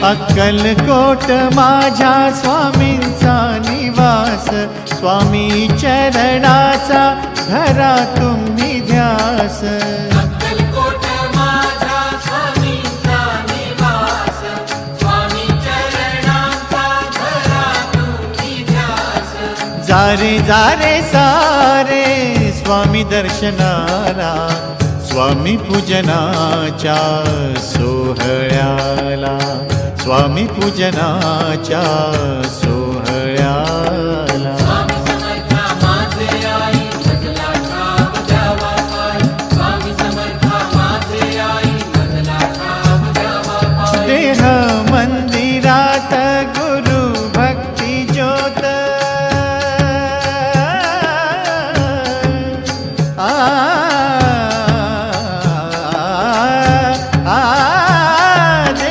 अक्कलकोट माझ्या स्वामींचा निवास, स्वामी चरणाचा धरा तुम्ही ध्यास. अक्कलकोट माझ्या स्वामींचा निवास, स्वामी चरणाचा धरा तुम्ही ध्यास. जारे जारे सारे स्वामी दर्शनाला, स्वामी पूजनाच्या सोहळ्याला, स्वामी पूजनाच्या सोहळ्याला. स्वामी समर्था माझे आई मजला ठाव द्यावा पाय, स्वामी समर्था माझे आई मजला ठाव द्यावा पाय. देह